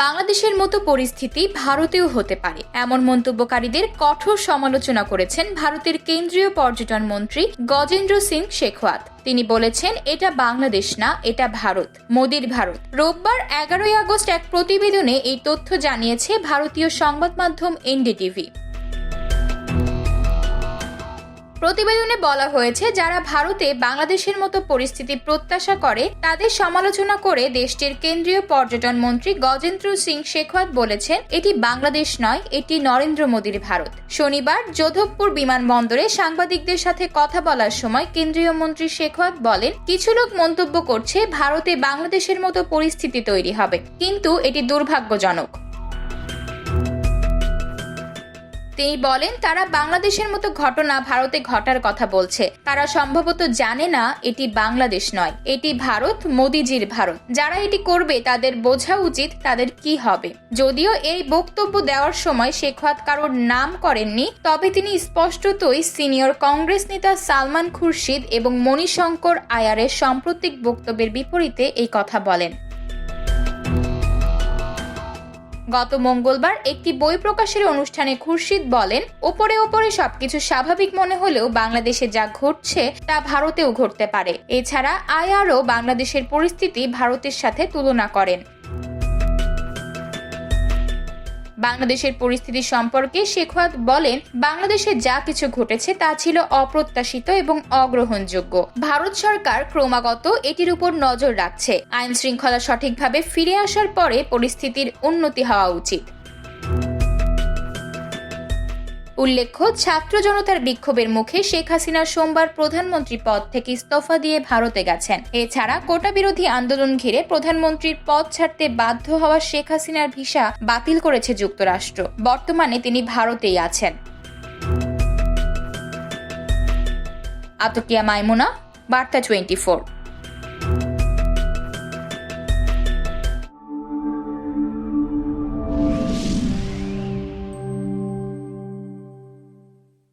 বাংলাদেশের মতো পরিস্থিতি ভারতেও হতে পারে, এমন মন্তব্যকারীদের কঠোর সমালোচনা করেছেন ভারতের কেন্দ্রীয় পর্যটন মন্ত্রী গজেন্দ্র সিং শেখাওয়াত। তিনি বলেছেন, এটা বাংলাদেশ না, এটা ভারত, মোদির ভারত। রোববার 11 আগস্ট এক প্রতিবেদনে এই তথ্য জানিয়েছে ভারতীয় সংবাদ মাধ্যম এনডিটিভি। প্রতিবেদনে বলা হয়েছে, যারা ভারতে বাংলাদেশের মতো পরিস্থিতি প্রত্যাশা করে তাদের সমালোচনা করে দেশটির কেন্দ্রীয় পর্যটন মন্ত্রী গজেন্দ্র সিং শেখাওয়াত বলেছেন, এটি বাংলাদেশ নয়, এটি নরেন্দ্র মোদির ভারত। শনিবার যোধপুর বিমানবন্দরে সাংবাদিকদের সাথে কথা বলার সময় কেন্দ্রীয় মন্ত্রী শেখাওয়াত বলেন, কিছু লোক মন্তব্য করছে ভারতে বাংলাদেশের মতো পরিস্থিতি তৈরি হবে, কিন্তু এটি দুর্ভাগ্যজনক। তিনি বলেন, তারা বাংলাদেশের মতো ঘটনা ভারতে ঘটার কথা বলছে। তারা সম্ভবত জানে না এটি বাংলাদেশ নয়, এটি ভারত, মোদিজির ভারত। যারা এটি করবে তাদের বোঝা উচিত তাদের কি হবে। যদিও এই বক্তব্য দেওয়ার সময় শেখাওয়াত কারোর নাম করেননি, তবে তিনি স্পষ্টতই সিনিয়র কংগ্রেস নেতা সালমান খুরশিদ এবং মণিশঙ্কর আয়ারের সাম্প্রতিক বক্তব্যের বিপরীতে এই কথা বলেন। গত মঙ্গলবার একটি বই প্রকাশের অনুষ্ঠানে খুরশিদ বলেন, ওপরে সবকিছু স্বাভাবিক মনে হলেও বাংলাদেশে যা ঘটছে তা ভারতেও ঘটতে পারে। এছাড়া আয়ারও বাংলাদেশের পরিস্থিতি ভারতের সাথে তুলনা করেন। বাংলাদেশের পরিস্থিতি সম্পর্কে শেখাওয়াত বলেন, বাংলাদেশে যা কিছু ঘটেছে তা ছিল অপ্রত্যাশিত এবং অগ্রহণযোগ্য। ভারত সরকার ক্রমাগত এটির উপর নজর রাখছে। আইন শৃঙ্খলা সঠিকভাবে ফিরে আসার পরে পরিস্থিতির উন্নতি হওয়া উচিত। উল্লেখ্য, ছাত্র জনতার বিক্ষোভের মুখে শেখ হাসিনা সোমবার প্রধানমন্ত্রী পদ থেকে ইস্তফা দিয়ে ভারতে গেছেন। এছাড়া কোটা বিরোধী আন্দোলন ঘিরে প্রধানমন্ত্রীর পদ ছাড়তে বাধ্য হওয়া শেখ হাসিনার ভিসা বাতিল করেছে যুক্তরাষ্ট্র। বর্তমানে তিনি ভারতেই আছেন। আতকিয়া মাইমুনা, বার্তা 24।